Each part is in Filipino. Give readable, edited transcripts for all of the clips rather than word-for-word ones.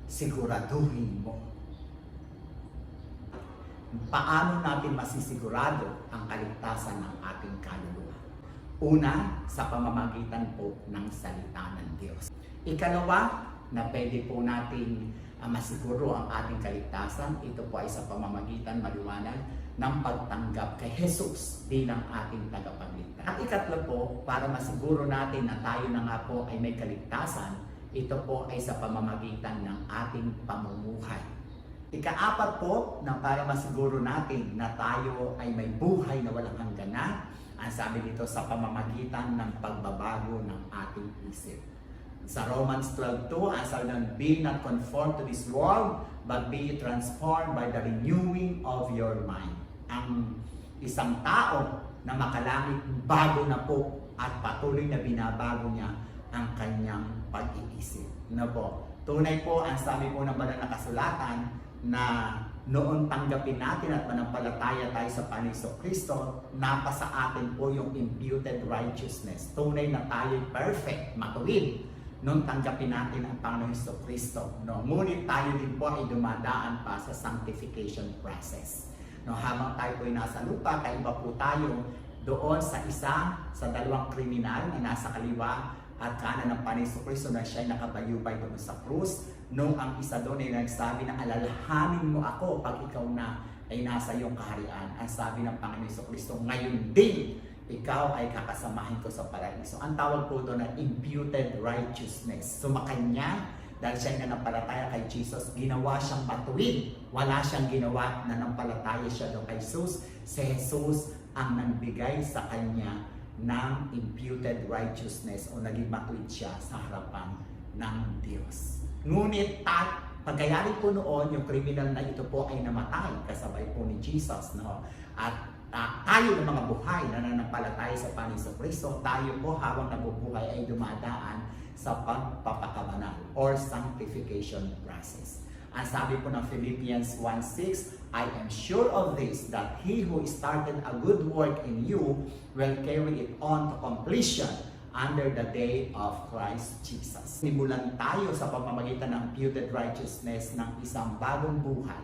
siguraduhin mo. Paano natin masisigurado ang kaligtasan ng ating kaluluwa? Una, sa pamamagitan po ng salita ng Diyos. Ikalawa, na pwede po natin masiguro ang ating kaligtasan, ito po ay sa pamamagitan maliwanag ng pagtanggap kay Jesus bilang ating tagapagligtas. At ikatlo po, para masiguro natin na tayo na nga po ay may kaligtasan, ito po ay sa pamamagitan ng ating pamumuhay. Ikaapat po, na para masiguro natin na tayo ay may buhay na walang hangganan, ang sabi dito sa pamamagitan ng pagbabago ng ating isip. Sa Romans 12:2, ang sabi ng, be not conformed to this world, but be transformed by the renewing of your mind. Ang isang tao na makalangit, bago na po at patuloy na binabago niya ang kanyang pag-iisip. Na po, tunay po ang sabi po ng banal na kasulatan na noon tanggapin natin at manampalataya tayo sa Panginoong Kristo, napasa atin po yung imputed righteousness. Tunay na tayo perfect, matuwid, noon tanggapin natin ang Panginoong Kristo. No? Ngunit tayo din po ay dumadaan pa sa sanctification process. No? Habang tayo po ay nasa lupa, kaiba po tayo doon sa dalawang kriminal na nasa kaliwa at kanan ng Panginoong Kristo na siya ay nakabayubay doon sa krus. Nung ang isa doon ay nagsabi na alalahanin mo ako pag ikaw na ay nasa iyong kaharian. Ang sabi ng Panginoong Kristo, ngayon din ikaw ay kakasamahin ko sa paraiso. Ang tawag po doon na imputed righteousness. Sumakanya, dahil siya nanampalataya kay Jesus, ginawa siyang matuwid. Wala siyang ginawa na nampalataya siya doon kay Jesus. Si Jesus ang nagbigay sa kanya ng imputed righteousness o naging matuwid siya sa harapan ng Diyos. Ngunit pagkayari po noon, yung criminal na ito po ay namatay kasabay po ni Jesus. No? At tayo ng mga buhay na nanampalataya sa Panginoong Kristo, tayo po habang nabubuhay ay dumadaan sa pagpapakabanal or sanctification process. Ang sabi po ng Philippians 1:6, I am sure of this, that he who started a good work in you will carry it on to completion under the day of Christ Jesus. Simulan tayo sa pamamagitan ng imputed righteousness ng isang bagong buhay.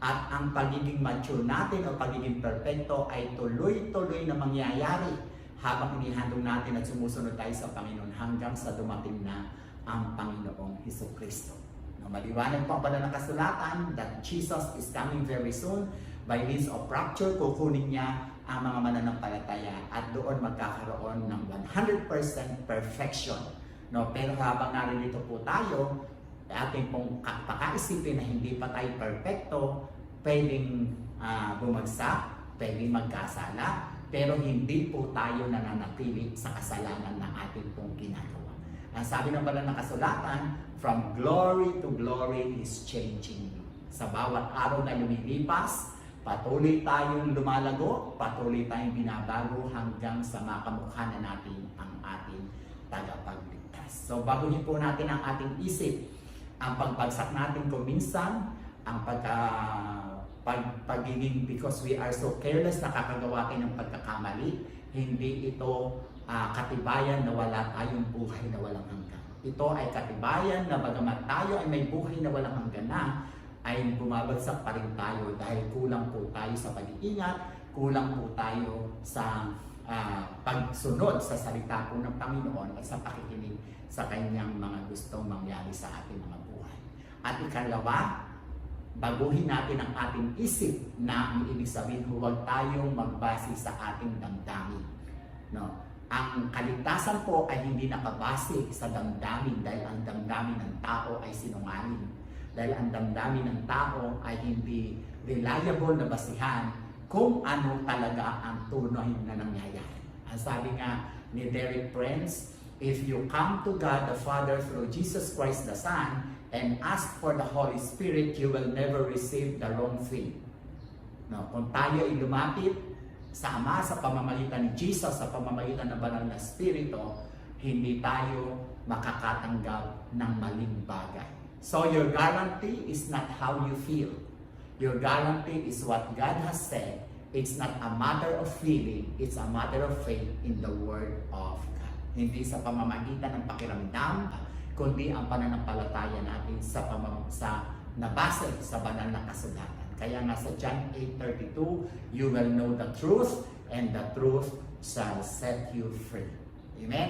At ang pagiging mature natin o pagiging perfecto ay tuloy-tuloy na mangyayari habang inihandog natin at sumusunod tayo sa Panginoon hanggang sa dumating na ang Panginoong Hesukristo. Maliwanag po ang banal na kasulatan that Jesus is coming very soon. By means of rapture, kukunin niya ang mga mananampalataya at doon magkakaroon ng 100% perfection. No? Pero habang naririto po tayo, ating pong pakaisipin na hindi pa tayo perfecto, pwedeng bumagsak, pwedeng magkasala, pero hindi po tayo nananatili sa kasalanan na ating pong ginagawa. Ang sabi ng banal na kasulatan, from glory to glory is changing you. Sa bawat araw na lumilipas, patuloy tayong lumalago, patuloy tayong binabago hanggang sa makamukha na natin ang ating tagapagligtas. So baguhin po natin ang ating isip. Ang pagbagsak natin kung minsan, ang pagiging because we are so careless, nakakagawa tayo ng pagkakamali, hindi ito katibayan na wala tayong buhay na walang hanggan. Ito ay katibayan na bagamat tayo ay may buhay na walang hanggan na, ay bumabagsak pa rin tayo dahil kulang po tayo sa pag-iingat, kulang po tayo sa pagsunod sa salita po ng Panginoon at sa pakikinig sa kanyang mga gustong mangyari sa ating mga buhay. At ikalawa, baguhin natin ang ating isip na ang ibig sabihin, huwag tayong magbase sa ating damdamin. No? Ang kaligtasan po ay hindi nakabase sa damdamin dahil ang damdamin ng tao ay sinungaling. Dahil ang damdamin ng tao ay hindi reliable na basihan kung ano talaga ang tunay na nangyayari. Ang sabi nga ni Derek Prince, if you come to God the Father through Jesus Christ the Son and ask for the Holy Spirit, you will never receive the wrong thing. No, kung tayo ay lumapit sa Ama sa pamamagitan ni Jesus, sa pamamagitan ng banal na Espiritu, hindi tayo makakatanggap ng maling bagay. So your guarantee is not how you feel. Your guarantee is what God has said. It's not a matter of feeling, it's a matter of faith in the Word of God. Hindi sa pamamagitan ng pakiramdam, kundi ang pananampalataya natin sa sa nabasa sa banal na kasulatan. Kaya nga sa John 8:32, you will know the truth and the truth shall set you free. Amen?